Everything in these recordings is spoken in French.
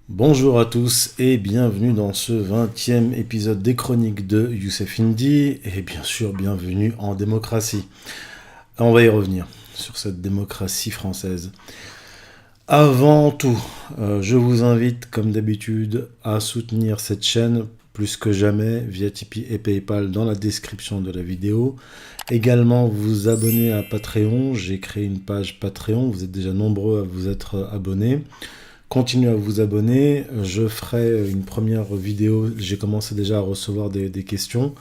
Bonjour à tous et bienvenue dans ce 20e épisode des chroniques de Youssef Indy et bien sûr bienvenue en démocratie. On va y revenir sur cette démocratie française. Avant tout, je vous invite comme d'habitude à soutenir cette chaîne plus que jamais via Tipeee et PayPal dans la description de la vidéo. Également vous abonner à Patreon, j'ai créé une page Patreon, vous êtes déjà nombreux à vous être abonnés. Continuez à vous abonner, je ferai une première vidéo, j'ai commencé déjà à recevoir des questions,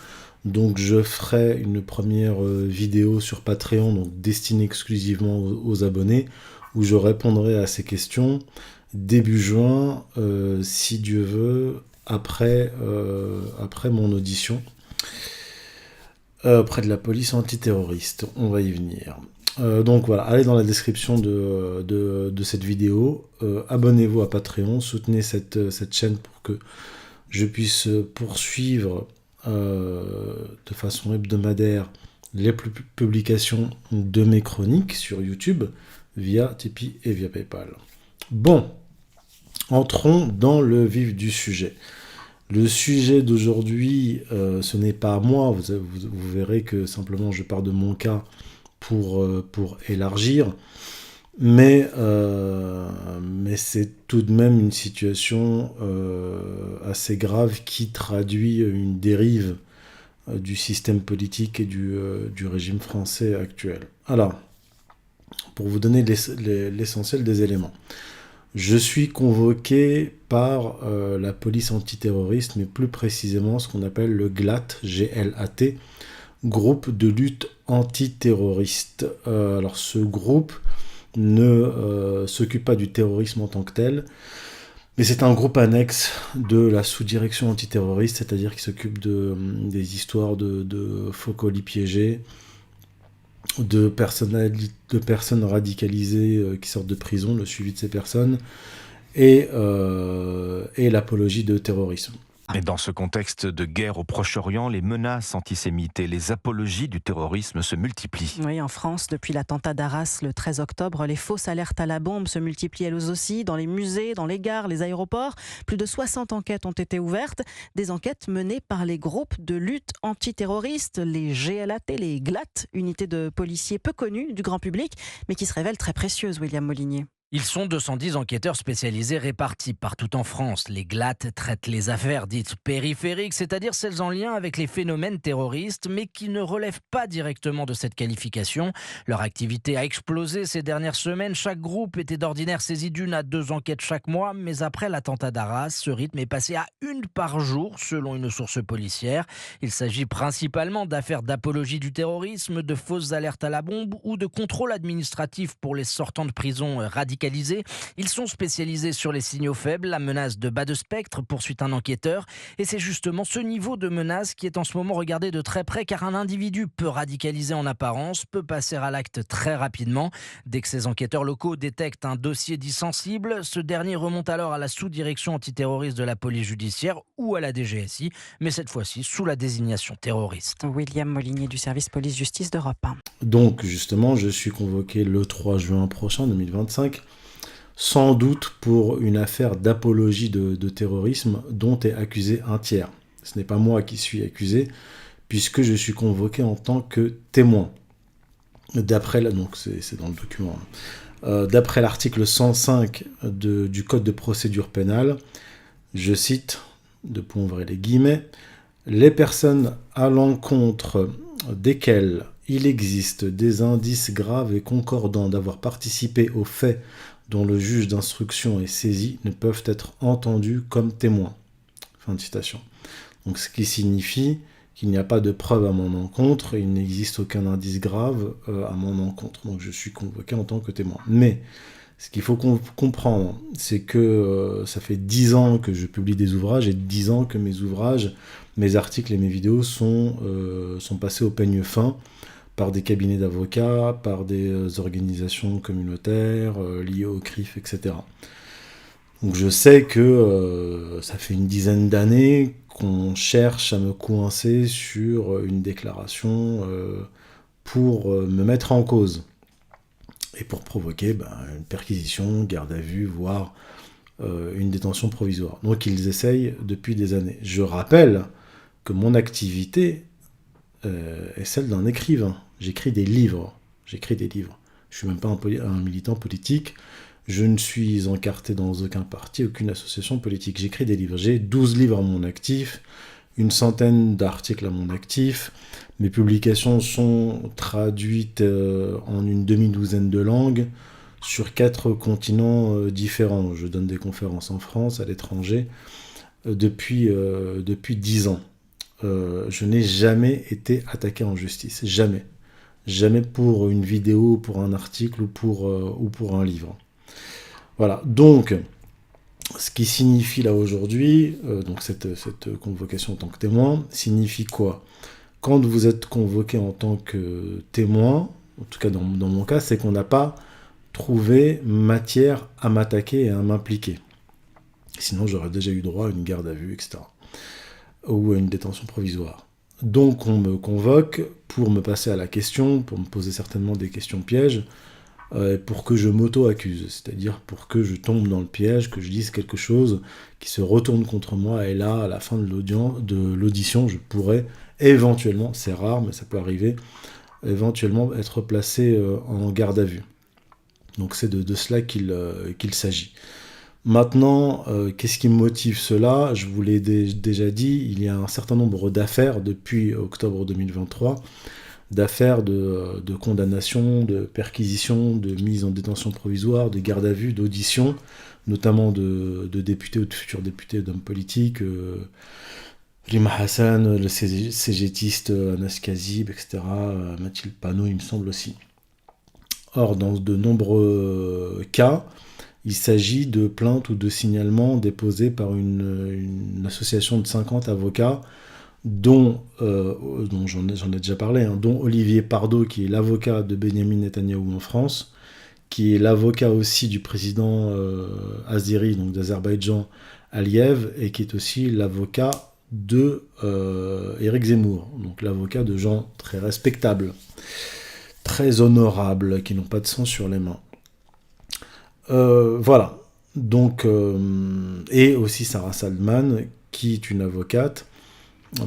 donc je ferai une première vidéo sur Patreon, donc destinée exclusivement aux abonnés, où je répondrai à ces questions début juin, si Dieu veut, après mon audition, auprès de la police antiterroriste, on va y venir. Donc voilà, allez dans la description de cette vidéo, abonnez-vous à Patreon, soutenez cette chaîne pour que je puisse poursuivre de façon hebdomadaire les publications de mes chroniques sur YouTube via Tipeee et via PayPal. Bon, entrons dans le vif du sujet. Le sujet d'aujourd'hui, ce n'est pas moi, vous verrez que simplement je pars de mon cas pour élargir, mais c'est tout de même une situation assez grave qui traduit une dérive du système politique et du régime français actuel. Alors, pour vous donner l'essentiel des éléments, je suis convoqué par la police antiterroriste, mais plus précisément ce qu'on appelle le GLAT, G-L-A-T, groupe de lutte antiterroriste. Alors ce groupe ne s'occupe pas du terrorisme en tant que tel, mais c'est un groupe annexe de la sous-direction antiterroriste, c'est-à-dire qui s'occupe des histoires de faux colis piégés, de personnes radicalisées qui sortent de prison, le suivi de ces personnes, et l'apologie de terrorisme. Et dans ce contexte de guerre au Proche-Orient, les menaces antisémites et les apologies du terrorisme se multiplient. Oui, en France, depuis l'attentat d'Arras le 13 octobre, les fausses alertes à la bombe se multiplient elles aussi, dans les musées, dans les gares, les aéroports. Plus de 60 enquêtes ont été ouvertes, des enquêtes menées par les groupes de lutte antiterroriste, les GLAT, les GLAT, unités de policiers peu connues du grand public, mais qui se révèlent très précieuses, William Molinier. Ils sont 210 enquêteurs spécialisés répartis partout en France. Les GLAT traitent les affaires dites périphériques, c'est-à-dire celles en lien avec les phénomènes terroristes, mais qui ne relèvent pas directement de cette qualification. Leur activité a explosé ces dernières semaines. Chaque groupe était d'ordinaire saisi d'1 à 2 enquêtes chaque mois, mais après l'attentat d'Arras, ce rythme est passé à 1 par jour, selon une source policière. Il s'agit principalement d'affaires d'apologie du terrorisme, de fausses alertes à la bombe ou de contrôle administratif pour les sortants de prison radicalisés. Ils sont spécialisés sur les signaux faibles, la menace de bas de spectre, poursuit un enquêteur. Et c'est justement ce niveau de menace qui est en ce moment regardé de très près, car un individu peu radicalisé en apparence peut passer à l'acte très rapidement. Dès que ces enquêteurs locaux détectent un dossier dit sensible, ce dernier remonte alors à la sous-direction antiterroriste de la police judiciaire ou à la DGSI, mais cette fois-ci sous la désignation terroriste. William Molinier du service police-justice d'Europe 1. Donc justement, je suis convoqué le 3 juin prochain, 2025, sans doute pour une affaire d'apologie de terrorisme dont est accusé un tiers. Ce n'est pas moi qui suis accusé, puisque je suis convoqué en tant que témoin. Donc c'est dans le document. D'après l'article 105 du Code de procédure pénale, je cite, de pour ouvrir les guillemets, les personnes à l'encontre desquelles il existe des indices graves et concordants d'avoir participé aux faits dont le juge d'instruction est saisi ne peuvent être entendues comme témoins. Fin de citation. Donc ce qui signifie qu'il n'y a pas de preuve à mon encontre et il n'existe aucun indice grave à mon encontre. Donc je suis convoqué en tant que témoin. Mais ce qu'il faut comprendre, c'est que ça fait 10 ans que je publie des ouvrages et 10 ans que mes articles et mes vidéos sont passés au peigne fin par des cabinets d'avocats, par des organisations communautaires liées au CRIF, etc. Donc je sais que ça fait une dizaine d'années qu'on cherche à me coincer sur une déclaration pour me mettre en cause et pour provoquer une perquisition, garde à vue, voire une détention provisoire. Donc ils essayent depuis des années. Je rappelle que mon activité est celle d'un écrivain. J'écris des livres. Je ne suis même pas un militant politique. Je ne suis encarté dans aucun parti, aucune association politique. J'écris des livres. J'ai 12 livres à mon actif, une centaine d'articles à mon actif. Mes publications sont traduites en une demi-douzaine de langues sur 4 continents différents. Je donne des conférences en France, à l'étranger, depuis 10 ans. Je n'ai jamais été attaqué en justice. Jamais. Jamais pour une vidéo, pour un article ou pour un livre. Voilà. Donc, ce qui signifie là aujourd'hui, donc cette convocation en tant que témoin, signifie quoi ? Quand vous êtes convoqué en tant que témoin, en tout cas dans mon cas, c'est qu'on n'a pas trouvé matière à m'attaquer et à m'impliquer. Sinon, j'aurais déjà eu droit à une garde à vue, etc. Ou à une détention provisoire. Donc, on me convoque pour me passer à la question, pour me poser certainement des questions pièges, pour que je m'auto-accuse, c'est-à-dire pour que je tombe dans le piège, que je dise quelque chose qui se retourne contre moi, et là, à la fin de l'audition, je pourrais éventuellement, c'est rare, mais ça peut arriver, éventuellement être placé en garde à vue. Donc c'est de cela qu'il s'agit. Maintenant, qu'est-ce qui me motive cela ? Je vous l'ai déjà dit, il y a un certain nombre d'affaires depuis octobre 2023, d'affaires de condamnation, de perquisition, de mise en détention provisoire, de garde à vue, d'audition, notamment de députés ou de futurs députés, d'hommes politiques, Rima Hassan, le cégétiste Anas Kazib, etc., Mathilde Panot, il me semble aussi. Or, dans de nombreux cas, il s'agit de plaintes ou de signalements déposés par une association de 50 avocats, dont j'en ai déjà parlé, dont Olivier Pardo, qui est l'avocat de Benyamin Netanyahou en France, qui est l'avocat aussi du président azéri, donc d'Azerbaïdjan, Aliyev, et qui est aussi l'avocat de Éric Zemmour, donc l'avocat de gens très respectables, très honorables, qui n'ont pas de sang sur les mains. Voilà. Donc, et aussi Sarah Salman, qui est une avocate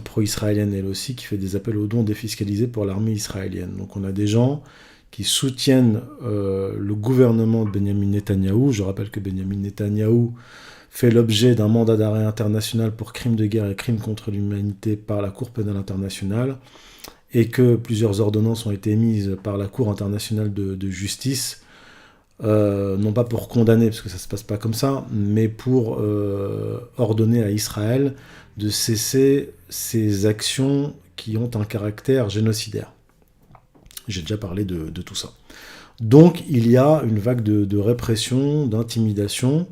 pro-israélienne elle aussi, qui fait des appels aux dons défiscalisés pour l'armée israélienne. Donc on a des gens qui soutiennent le gouvernement de Benyamin Netanyahou. Je rappelle que Benyamin Netanyahou fait l'objet d'un mandat d'arrêt international pour crimes de guerre et crimes contre l'humanité par la Cour pénale internationale, et que plusieurs ordonnances ont été émises par la Cour internationale de justice, non pas pour condamner, parce que ça ne se passe pas comme ça, mais pour ordonner à Israël de cesser ces actions qui ont un caractère génocidaire. J'ai déjà parlé de tout ça. Donc il y a une vague de répression, d'intimidation,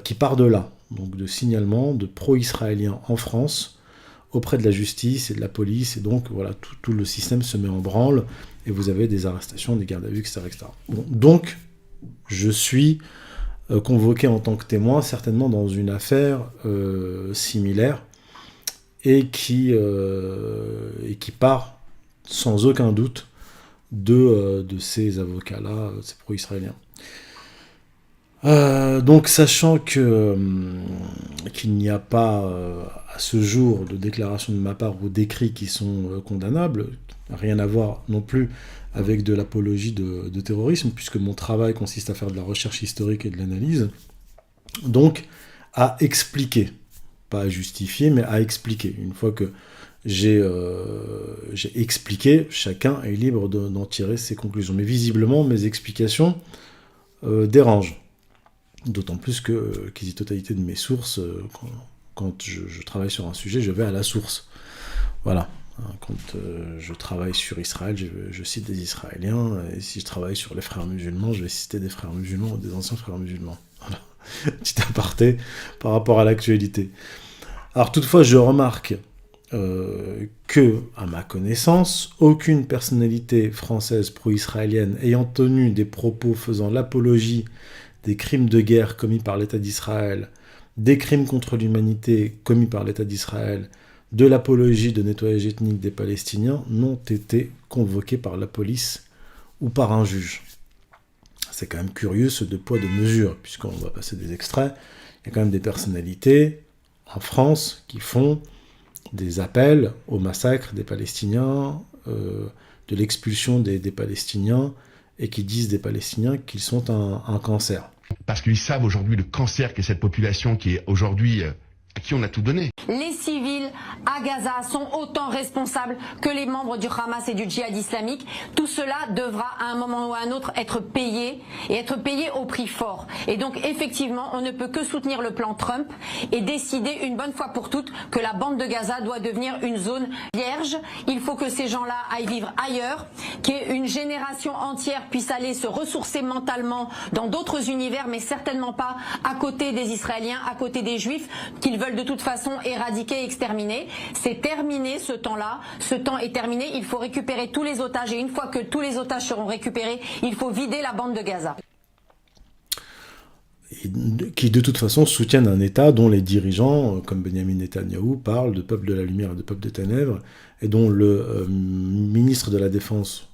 qui part de là, donc de signalements de pro-israéliens en France, auprès de la justice et de la police, et donc voilà, tout le système se met en branle, et vous avez des arrestations, des gardes à vue, etc. etc. Bon, donc, je suis convoqué en tant que témoin, certainement dans une affaire similaire, et qui part sans aucun doute de ces avocats-là, ces pro-israéliens. Donc, sachant qu'il n'y a pas à ce jour de déclaration de ma part ou d'écrits qui sont condamnables, rien à voir non plus avec de l'apologie de terrorisme, puisque mon travail consiste à faire de la recherche historique et de l'analyse, donc à expliquer, pas à justifier, mais à expliquer. Une fois que j'ai expliqué, chacun est libre d'en tirer ses conclusions. Mais visiblement, mes explications dérangent. D'autant plus que quasi-totalité de mes sources, quand je travaille sur un sujet, je vais à la source. Voilà. Quand je travaille sur Israël, je cite des Israéliens, et si je travaille sur les frères musulmans, je vais citer des frères musulmans ou des anciens frères musulmans. Voilà. Petit aparté par rapport à l'actualité. Alors toutefois, je remarque que, à ma connaissance, aucune personnalité française pro-israélienne ayant tenu des propos faisant l'apologie des crimes de guerre commis par l'État d'Israël, des crimes contre l'humanité commis par l'État d'Israël, de l'apologie de nettoyage ethnique des Palestiniens, n'ont été convoqués par la police ou par un juge. c'est quand même curieux ce deux poids, deux mesures, puisqu'on va passer des extraits. Il y a quand même des personnalités en France qui font des appels au massacre des Palestiniens, de l'expulsion des Palestiniens, et qui disent des Palestiniens qu'ils sont un cancer. Parce qu'ils savent aujourd'hui le cancer qu'est cette population qui est aujourd'hui à qui on a tout donné. Les civils à Gaza sont autant responsables que les membres du Hamas et du djihad islamique. Tout cela devra à un moment ou à un autre être payé et être payé au prix fort. Et donc effectivement, on ne peut que soutenir le plan Trump et décider une bonne fois pour toutes que la bande de Gaza doit devenir une zone vierge. Il faut que ces gens-là aillent vivre ailleurs, qu'une génération entière puisse aller se ressourcer mentalement dans d'autres univers, mais certainement pas à côté des Israéliens, à côté des Juifs, qu'ils veulent de toute façon éradiquer, exterminer. C'est terminé ce temps-là. Ce temps est terminé. Il faut récupérer tous les otages et une fois que tous les otages seront récupérés, il faut vider la bande de Gaza. Qui de toute façon soutiennent un État dont les dirigeants, comme Benjamin Netanyahou, parlent de peuple de la lumière et de peuple des ténèbres, et dont le ministre de la Défense,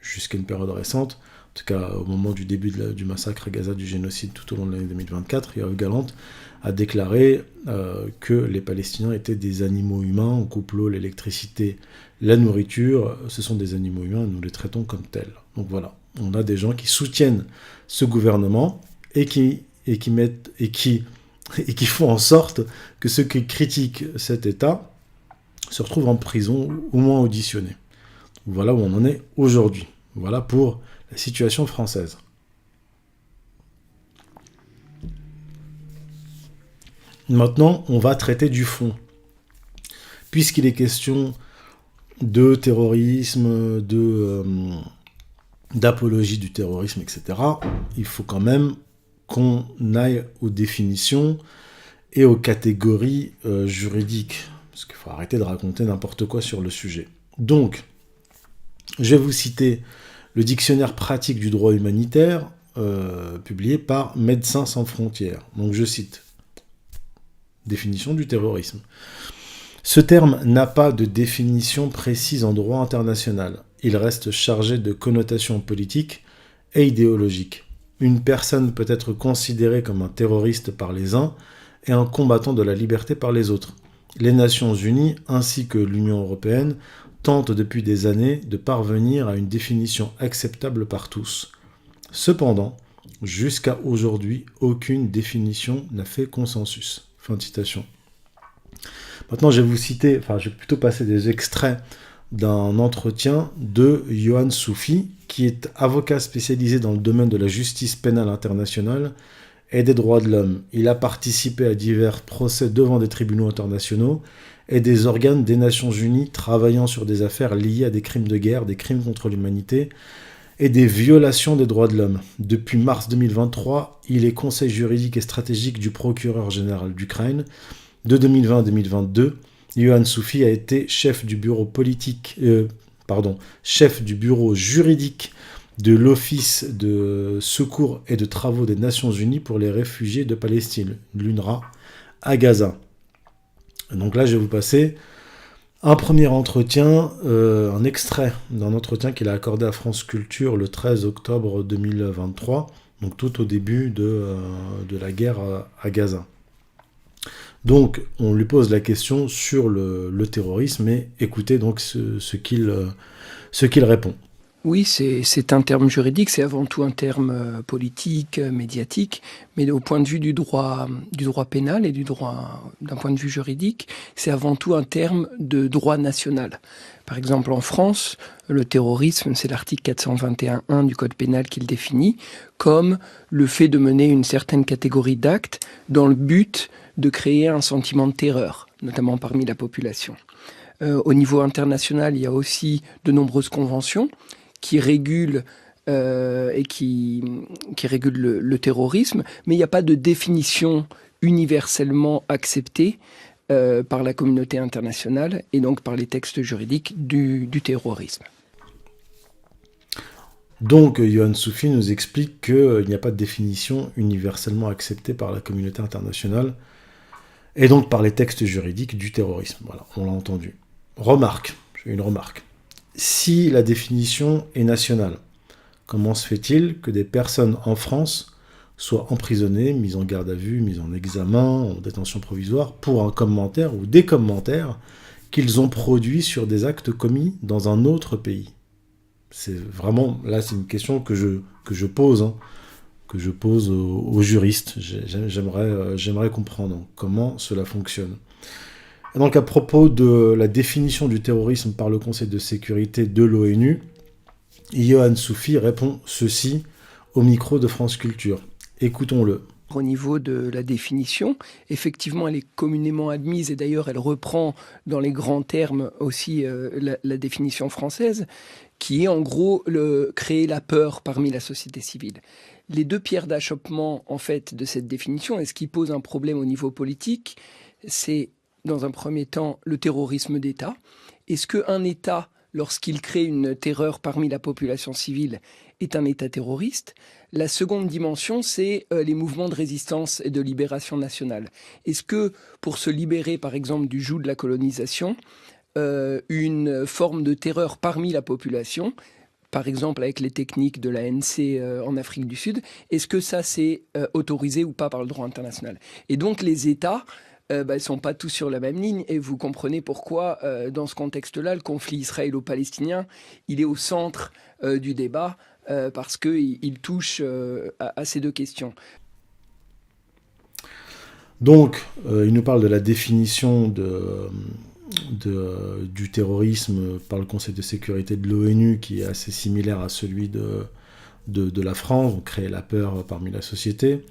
jusqu'à une période récente, en tout cas au moment du début du massacre à Gaza, du génocide tout au long de l'année 2024, Yoav Gallant a déclaré que les Palestiniens étaient des animaux humains, on coupe l'eau, l'électricité, la nourriture, ce sont des animaux humains, nous les traitons comme tels. Donc voilà, on a des gens qui soutiennent ce gouvernement et qui font en sorte que ceux qui critiquent cet État se retrouvent en prison, ou au moins auditionnés. Voilà où on en est aujourd'hui. Voilà pour la situation française. Maintenant, on va traiter du fond. Puisqu'il est question de terrorisme, d'apologie du terrorisme, etc., il faut quand même qu'on aille aux définitions et aux catégories juridiques. Parce qu'il faut arrêter de raconter n'importe quoi sur le sujet. Donc, je vais vous citer le dictionnaire pratique du droit humanitaire, publié par Médecins sans frontières. Donc je cite. Définition du terrorisme. Ce terme n'a pas de définition précise en droit international. Il reste chargé de connotations politiques et idéologiques. Une personne peut être considérée comme un terroriste par les uns et un combattant de la liberté par les autres. Les Nations Unies ainsi que l'Union européenne tentent depuis des années de parvenir à une définition acceptable par tous. Cependant, jusqu'à aujourd'hui, aucune définition n'a fait consensus. Fin de citation. Maintenant, je vais plutôt passer des extraits d'un entretien de Yohann Soufi, qui est avocat spécialisé dans le domaine de la justice pénale internationale et des droits de l'homme. Il a participé à divers procès devant des tribunaux internationaux et des organes des Nations Unies travaillant sur des affaires liées à des crimes de guerre, des crimes contre l'humanité et des violations des droits de l'homme. Depuis mars 2023, il est conseil juridique et stratégique du procureur général d'Ukraine. De 2020 à 2022, Yohann Soufi a été chef du bureau juridique de l'Office de secours et de travaux des Nations Unies pour les réfugiés de Palestine, l'UNRWA, à Gaza. Donc là, je vais vous passer un premier entretien, un extrait d'un entretien qu'il a accordé à France Culture le 13 octobre 2023, donc tout au début de la guerre à Gaza. Donc, on lui pose la question sur le terrorisme, et écoutez donc ce qu'il répond. Oui, c'est un terme juridique, c'est avant tout un terme politique, médiatique, mais au point de vue du droit pénal et d'un point de vue juridique, c'est avant tout un terme de droit national. Par exemple, en France, le terrorisme, c'est l'article 421.1 du Code pénal qui le définit comme le fait de mener une certaine catégorie d'actes dans le but de créer un sentiment de terreur, notamment parmi la population. Au niveau international, il y a aussi de nombreuses conventions qui régulent qui régulent le terrorisme, mais il n'y a pas de définition universellement acceptée par la communauté internationale et donc par les textes juridiques du terrorisme. Donc, Yohann Soufi nous explique qu'il n'y a pas de définition universellement acceptée par la communauté internationale et donc par les textes juridiques du terrorisme. Voilà, on l'a entendu. J'ai une remarque. Si la définition est nationale, Comment se fait-il que des personnes en France soient emprisonnées, mises en garde à vue, mises en examen, en détention provisoire, pour un commentaire ou des commentaires qu'ils ont produits sur des actes commis dans un autre pays? C'est vraiment, là, c'est une question que je pose, que je pose aux juristes. J'aimerais comprendre comment cela fonctionne. Et donc, à propos de la définition du terrorisme par le Conseil de sécurité de l'ONU, Yohann Soufi répond ceci au micro de France Culture. Écoutons-le. Au niveau de la définition, effectivement, elle est communément admise, et d'ailleurs, elle reprend dans les grands termes aussi la définition française, qui est en gros créer la peur parmi la société civile. Les deux pierres d'achoppement, en fait, de cette définition, et ce qui pose un problème au niveau politique, c'est, dans un premier temps, le terrorisme d'État. Est-ce qu'un État, lorsqu'il crée une terreur parmi la population civile, est un État terroriste? La seconde dimension, c'est les mouvements de résistance et de libération nationale. Est-ce que, pour se libérer, par exemple, du joug de la colonisation, une forme de terreur parmi la population, par exemple avec les techniques de l'ANC en Afrique du Sud, est-ce que ça c'est autorisé ou pas par le droit international? Et donc les États ne sont pas tous sur la même ligne, et vous comprenez pourquoi dans ce contexte-là, le conflit israélo-palestinien, il est au centre du débat, parce qu'il touche à ces deux questions. Donc, il nous parle de la définition du terrorisme par le Conseil de sécurité de l'ONU, qui est assez similaire à celui de la France, on crée la peur parmi la société.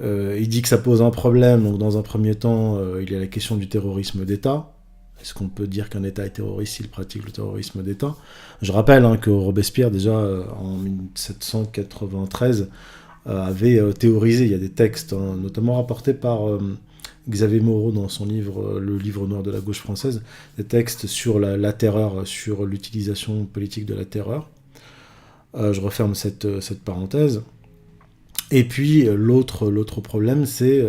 Il dit que ça pose un problème, donc dans un premier temps, il y a la question du terrorisme d'État. Est-ce qu'on peut dire qu'un État est terroriste s'il pratique le terrorisme d'État? Je rappelle que Robespierre, déjà en 1793, avait théorisé, il y a des textes, notamment rapportés par Xavier Moreau dans son livre, le livre noir de la gauche française, des textes sur la terreur, sur l'utilisation politique de la terreur. Je referme cette parenthèse. Et puis l'autre problème, c'est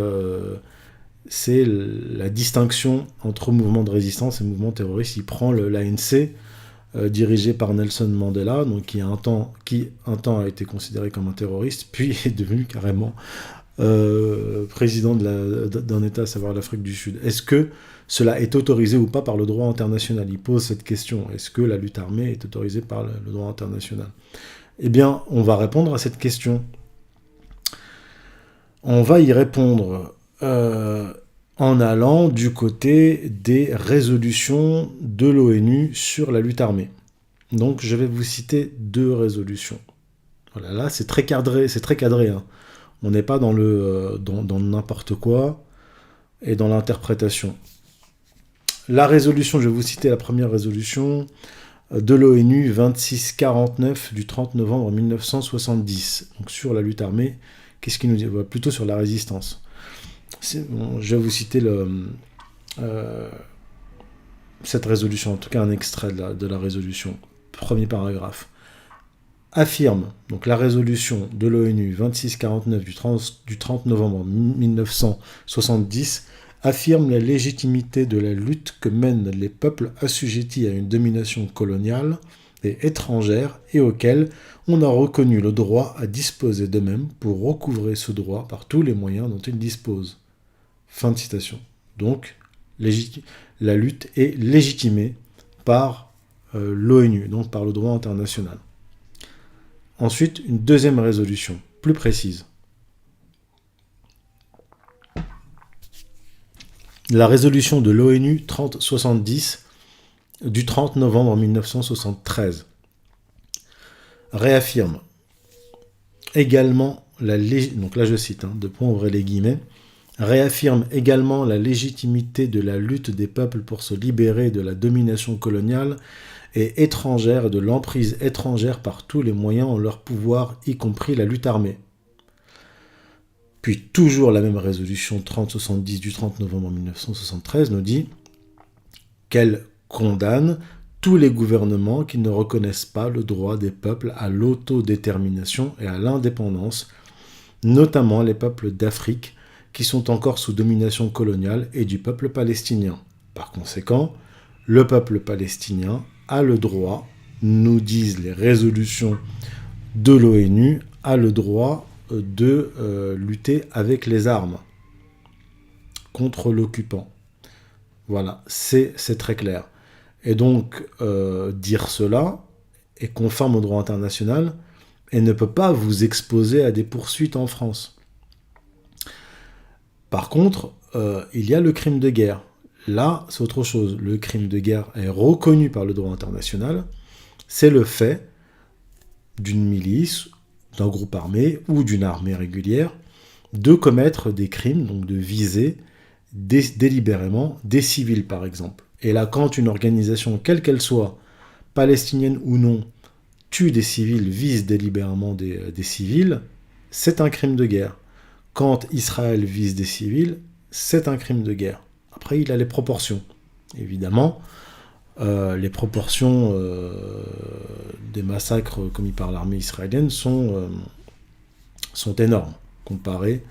la distinction entre mouvement de résistance et mouvement terroriste. Il prend l'ANC, dirigé par Nelson Mandela, donc qui un temps a été considéré comme un terroriste, puis est devenu carrément président d'un État, à savoir l'Afrique du Sud. Est-ce que cela est autorisé ou pas par le droit international? Il pose cette question. Est-ce que la lutte armée est autorisée par le droit international? Eh bien, on va répondre à cette question. On va y répondre en allant du côté des résolutions de l'ONU sur la lutte armée. Donc, je vais vous citer 2 résolutions. Voilà, là, c'est très cadré. On n'est pas dans dans n'importe quoi et dans l'interprétation. La résolution, je vais vous citer la première résolution de l'ONU 2649 du 30 novembre 1970. Donc, sur la lutte armée. Qu'est-ce qu'il nous dit? Plutôt sur la résistance. Je vais vous citer cette résolution, en tout cas un extrait de la résolution. Premier paragraphe. Affirme, donc la résolution de l'ONU 2649 du 30 novembre 1970, affirme la légitimité de la lutte que mènent les peuples assujettis à une domination coloniale et étrangère, et auxquels on a reconnu le droit à disposer d'eux-mêmes pour recouvrer ce droit par tous les moyens dont ils disposent. Fin de citation. Donc, la lutte est légitimée par l'ONU, donc par le droit international. Ensuite, une deuxième résolution, plus précise. La résolution de l'ONU 3070 du 30 novembre 1973 réaffirme également donc là je cite, de point ouvrez les guillemets, réaffirme également la légitimité de la lutte des peuples pour se libérer de la domination coloniale et étrangère et de l'emprise étrangère par tous les moyens en leur pouvoir, y compris la lutte armée. Puis toujours la même résolution 3070 du 30 novembre 1973 nous dit qu'elle condamne tous les gouvernements qui ne reconnaissent pas le droit des peuples à l'autodétermination et à l'indépendance, notamment les peuples d'Afrique qui sont encore sous domination coloniale et du peuple palestinien. Par conséquent, le peuple palestinien a le droit, nous disent les résolutions de l'ONU a le droit de lutter avec les armes contre l'occupant. Voilà, c'est très clair. Et donc, dire cela est conforme au droit international et ne peut pas vous exposer à des poursuites en France. Par contre, il y a le crime de guerre. Là, c'est autre chose. Le crime de guerre est reconnu par le droit international. C'est le fait d'une milice, d'un groupe armé ou d'une armée régulière de commettre des crimes, donc de viser délibérément des civils, par exemple. Et là, quand une organisation, quelle qu'elle soit, palestinienne ou non, tue des civils, vise délibérément des civils, c'est un crime de guerre. Quand Israël vise des civils, c'est un crime de guerre. Après, il a les proportions. Évidemment, les proportions des massacres commis par l'armée israélienne sont énormes, comparées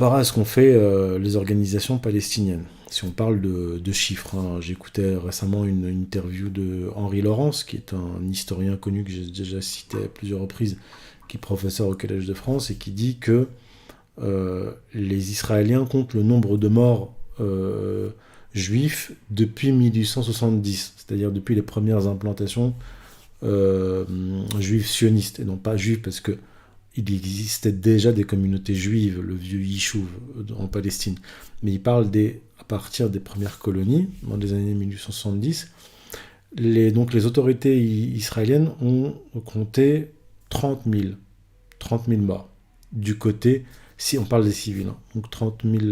à ce qu'ont fait les organisations palestiniennes. Si on parle de chiffres, hein, j'écoutais récemment une interview de Henri Laurence, qui est un historien connu que j'ai déjà cité à plusieurs reprises, qui est professeur au Collège de France, et qui dit que les Israéliens comptent le nombre de morts juifs depuis 1870, c'est-à-dire depuis les premières implantations juives sionistes, et non pas juives parce que il existait déjà des communautés juives, le vieux Yishuv en Palestine, mais il parle à partir des premières colonies, dans les années 1870, donc les autorités israéliennes ont compté 30 000 morts, du côté, si on parle des civils, hein, donc 30 000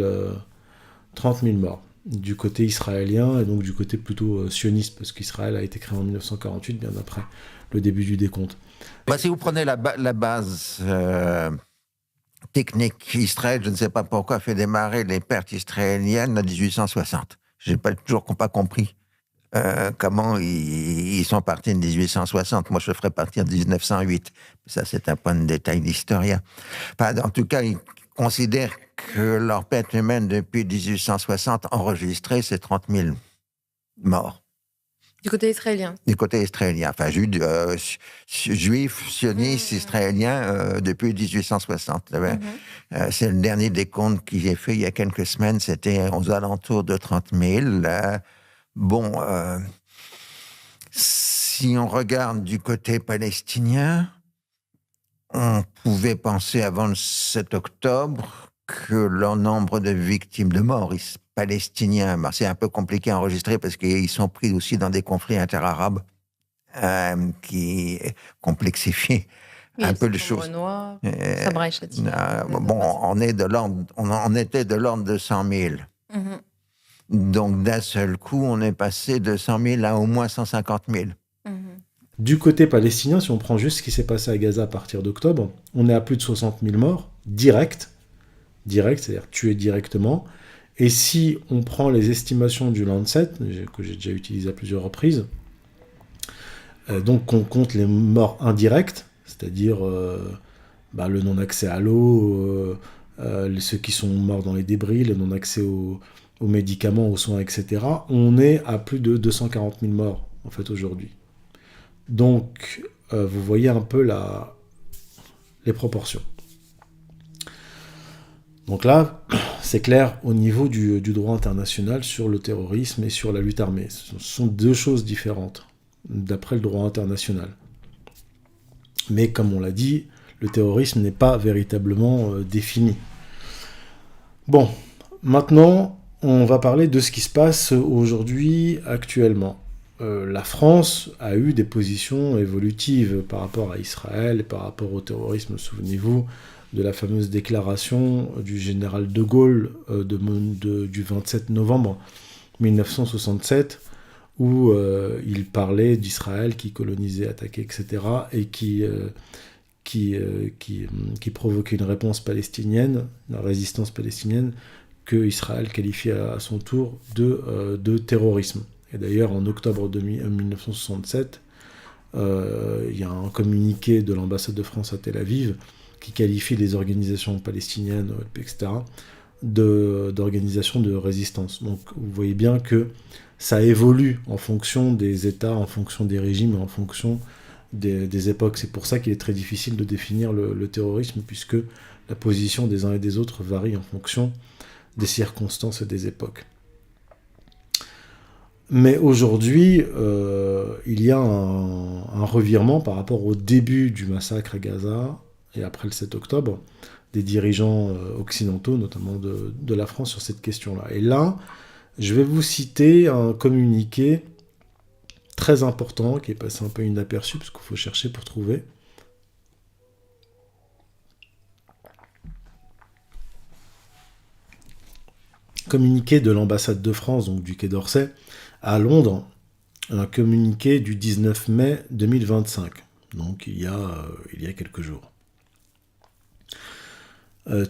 morts, du côté israélien, et donc du côté plutôt sioniste, parce qu'Israël a été créé en 1948, bien après le début du décompte. Si vous prenez la base technique, Israël, je ne sais pas pourquoi, fait démarrer les pertes israéliennes en 1860. Je n'ai toujours pas compris comment ils sont partis en 1860. Moi, je ferais partir de 1908. Ça, c'est un point de détail d'historien. En tout cas, ils considèrent que leur perte humaine depuis 1860 enregistrée, c'est 30 000 morts. Du côté israélien. Du côté israélien, enfin juifs, sionistes, israéliens depuis 1860. C'est le dernier décompte que j'ai fait il y a quelques semaines, c'était aux alentours de 30 000. Si on regarde du côté palestinien, on pouvait penser avant le 7 octobre que le nombre de victimes de morts palestiniens, c'est un peu compliqué à enregistrer parce qu'ils sont pris aussi dans des conflits interarabes qui complexifient un peu les choses. On était de l'ordre de 100 000. Mm-hmm. Donc d'un seul coup, on est passé de 100 000 à au moins 150 000. Mm-hmm. Du côté palestinien, si on prend juste ce qui s'est passé à Gaza à partir d'octobre, on est à plus de 60 000 morts, direct, c'est-à-dire tués directement. Et si on prend les estimations du Lancet, que j'ai déjà utilisé à plusieurs reprises, donc on compte les morts indirectes, c'est-à-dire le non-accès à l'eau, ceux qui sont morts dans les débris, le non-accès aux médicaments, aux soins, etc., on est à plus de 240 000 morts, en fait, aujourd'hui. Donc, vous voyez un peu les proportions. Donc là, c'est clair au niveau du droit international sur le terrorisme et sur la lutte armée. Ce sont deux choses différentes, d'après le droit international. Mais comme on l'a dit, le terrorisme n'est pas véritablement défini. Bon, maintenant, on va parler de ce qui se passe aujourd'hui, actuellement. La France a eu des positions évolutives par rapport à Israël et par rapport au terrorisme, souvenez-vous, de la fameuse déclaration du général de Gaulle du 27 novembre 1967, où il parlait d'Israël qui colonisait, attaquait, etc., et qui provoquait une réponse palestinienne, une résistance palestinienne, que Israël qualifiait à son tour de terrorisme. Et d'ailleurs, en octobre 1967, il y a un communiqué de l'ambassade de France à Tel Aviv qui qualifie les organisations palestiniennes, etc., d'organisations de résistance. Donc vous voyez bien que ça évolue en fonction des États, en fonction des régimes, en fonction des époques. C'est pour ça qu'il est très difficile de définir le terrorisme, puisque la position des uns et des autres varie en fonction des circonstances et des époques. Mais aujourd'hui, il y a un revirement par rapport au début du massacre à Gaza et après le 7 octobre, des dirigeants occidentaux, notamment de la France, sur cette question-là. Et là, je vais vous citer un communiqué très important qui est passé un peu inaperçu, parce qu'il faut chercher pour trouver. Communiqué de l'ambassade de France, donc du Quai d'Orsay, à Londres, un communiqué du 19 mai 2025, donc il y a quelques jours.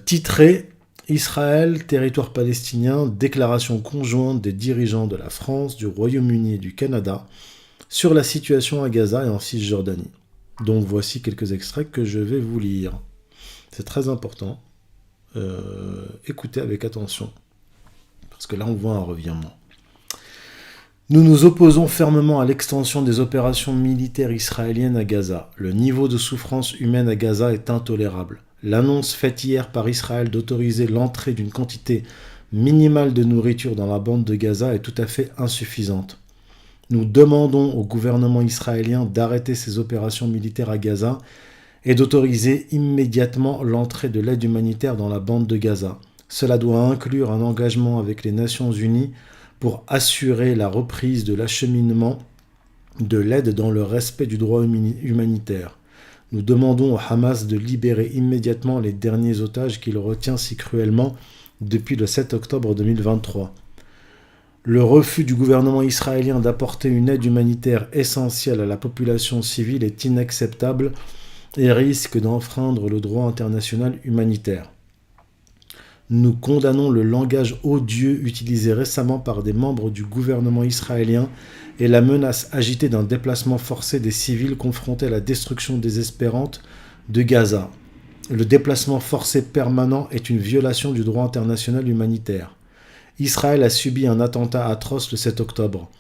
Titré « Israël, territoire palestinien, déclaration conjointe des dirigeants de la France, du Royaume-Uni et du Canada sur la situation à Gaza et en Cisjordanie ». Donc voici quelques extraits que je vais vous lire. C'est très important. Écoutez avec attention, parce que là on voit un revirement. Nous nous opposons fermement à l'extension des opérations militaires israéliennes à Gaza. Le niveau de souffrance humaine à Gaza est intolérable. L'annonce faite hier par Israël d'autoriser l'entrée d'une quantité minimale de nourriture dans la bande de Gaza est tout à fait insuffisante. Nous demandons au gouvernement israélien d'arrêter ses opérations militaires à Gaza et d'autoriser immédiatement l'entrée de l'aide humanitaire dans la bande de Gaza. Cela doit inclure un engagement avec les Nations Unies pour assurer la reprise de l'acheminement de l'aide dans le respect du droit humanitaire. Nous demandons au Hamas de libérer immédiatement les derniers otages qu'il retient si cruellement depuis le 7 octobre 2023. Le refus du gouvernement israélien d'apporter une aide humanitaire essentielle à la population civile est inacceptable et risque d'enfreindre le droit international humanitaire. Nous condamnons le langage odieux utilisé récemment par des membres du gouvernement israélien et la menace agitée d'un déplacement forcé des civils confrontés à la destruction désespérante de Gaza. Le déplacement forcé permanent est une violation du droit international humanitaire. Israël a subi un attentat atroce le 7 octobre.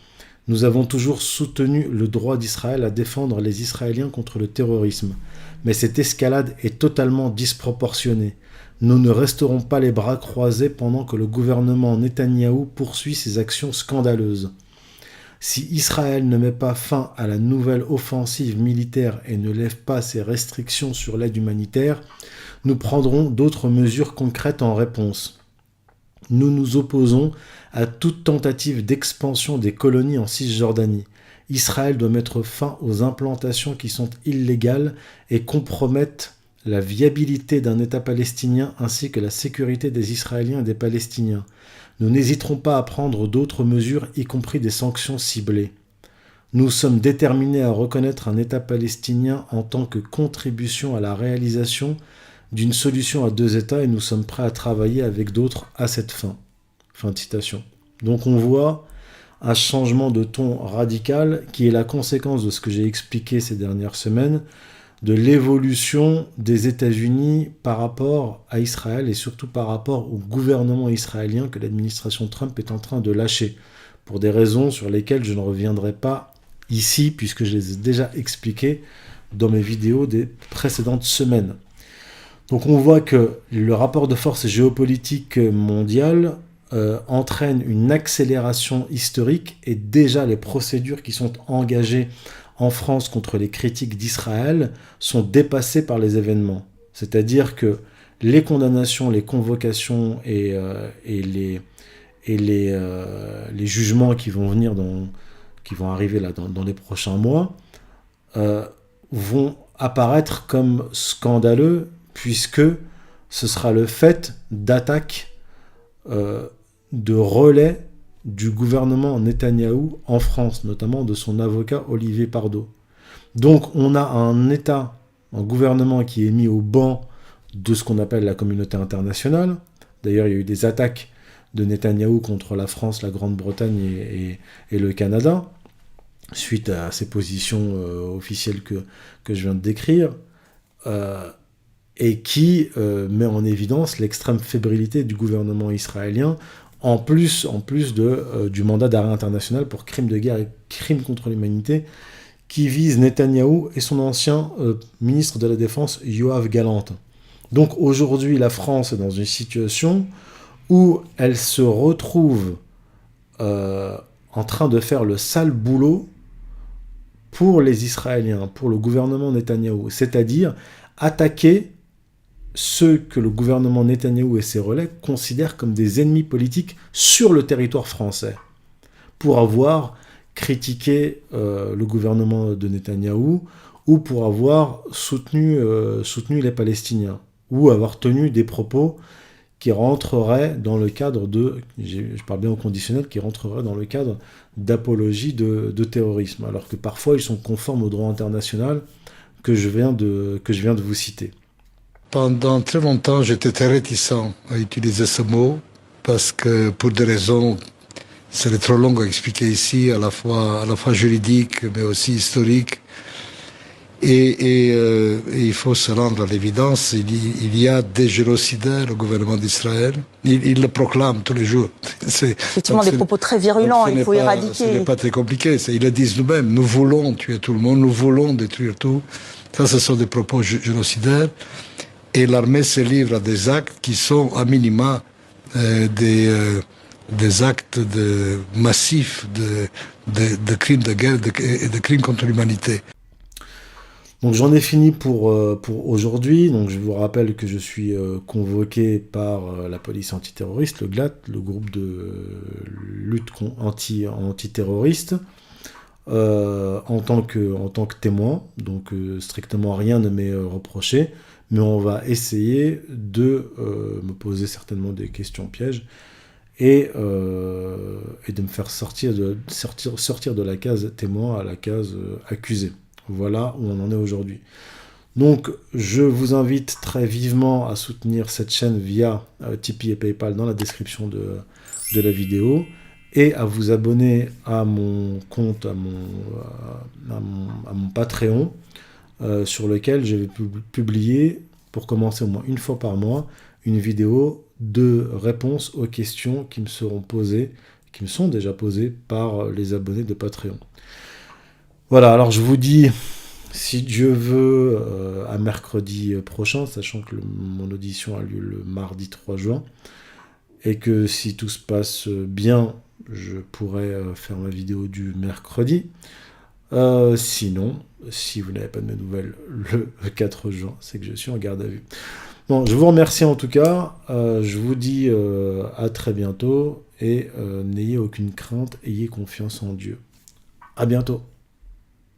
Nous avons toujours soutenu le droit d'Israël à défendre les Israéliens contre le terrorisme. Mais cette escalade est totalement disproportionnée. Nous ne resterons pas les bras croisés pendant que le gouvernement Netanyahou poursuit ses actions scandaleuses. Si Israël ne met pas fin à la nouvelle offensive militaire et ne lève pas ses restrictions sur l'aide humanitaire, nous prendrons d'autres mesures concrètes en réponse. Nous nous opposons à toute tentative d'expansion des colonies en Cisjordanie. Israël doit mettre fin aux implantations qui sont illégales et compromettent la viabilité d'un État palestinien ainsi que la sécurité des Israéliens et des Palestiniens. Nous n'hésiterons pas à prendre d'autres mesures, y compris des sanctions ciblées. Nous sommes déterminés à reconnaître un État palestinien en tant que contribution à la réalisation d'une solution à deux États et nous sommes prêts à travailler avec d'autres à cette fin. Fin de citation. Donc on voit un changement de ton radical qui est la conséquence de ce que j'ai expliqué ces dernières semaines, de l'évolution des États-Unis par rapport à Israël et surtout par rapport au gouvernement israélien que l'administration Trump est en train de lâcher, pour des raisons sur lesquelles je ne reviendrai pas ici, puisque je les ai déjà expliquées dans mes vidéos des précédentes semaines. Donc on voit que le rapport de force géopolitique mondial entraîne une accélération historique et déjà les procédures qui sont engagées en France contre les critiques d'Israël sont dépassées par les événements. C'est-à-dire que les condamnations, les convocations et les jugements qui vont venir qui vont arriver là dans les prochains mois vont apparaître comme scandaleux puisque ce sera le fait d'attaques de relais du gouvernement Netanyahou en France, notamment de son avocat Olivier Pardo. Donc on a un gouvernement qui est mis au banc de ce qu'on appelle la communauté internationale. D'ailleurs, il y a eu des attaques de Netanyahou contre la France, la Grande-Bretagne et le Canada, suite à ces positions officielles que je viens de décrire, et qui met en évidence l'extrême fébrilité du gouvernement israélien, en plus du mandat d'arrêt international pour crimes de guerre et crimes contre l'humanité qui vise Netanyahou et son ancien ministre de la Défense, Yoav Gallant. Donc aujourd'hui, la France est dans une situation où elle se retrouve en train de faire le sale boulot pour les Israéliens, pour le gouvernement Netanyahou, c'est-à-dire attaquer ceux que le gouvernement Netanyahou et ses relais considèrent comme des ennemis politiques sur le territoire français, pour avoir critiqué le gouvernement de Netanyahou ou pour avoir soutenu les Palestiniens, ou avoir tenu des propos qui rentreraient dans le cadre je parle bien au conditionnel, qui rentreraient dans le cadre d'apologie de terrorisme, alors que parfois ils sont conformes au droit international que je viens de vous citer. Pendant très longtemps, j'étais très réticent à utiliser ce mot, parce que pour des raisons, c'est trop long à expliquer ici, à la fois juridiques, mais aussi historiques. Et il faut se rendre à l'évidence, il y a des génocidaires au gouvernement d'Israël. Ils le proclament tous les jours. Effectivement, des propos très virulents, il faut éradiquer. Ce n'est pas très compliqué, ils le disent nous-mêmes. Nous voulons tuer tout le monde, nous voulons détruire tout. Ça, ce sont des propos génocidaires. Et l'armée se livre à des actes qui sont, à minima, des actes massifs de crimes de guerre et de crimes contre l'humanité. Donc j'en ai fini pour aujourd'hui. Donc je vous rappelle que je suis convoqué par la police antiterroriste, le GLAT, le groupe de lutte antiterroriste, en tant que témoin. Donc strictement rien ne m'est reproché, mais on va essayer de me poser certainement des questions pièges et de me faire sortir de la case témoin à la case accusé. Voilà où on en est aujourd'hui. Donc, je vous invite très vivement à soutenir cette chaîne via Tipeee et PayPal dans la description de la vidéo, et à vous abonner à mon compte, à mon Patreon, sur lequel je vais publier, pour commencer au moins une fois par mois, une vidéo de réponse aux questions qui me sont déjà posées par les abonnés de Patreon. Voilà, alors je vous dis, si Dieu veut, à mercredi prochain, sachant que mon audition a lieu le mardi 3 juin, et que si tout se passe bien, je pourrai faire ma vidéo du mercredi. Sinon, si vous n'avez pas de mes nouvelles le 4 juin, c'est que je suis en garde à vue. Bon, je vous remercie en tout cas, je vous dis à très bientôt, et n'ayez aucune crainte, ayez confiance en Dieu. À bientôt.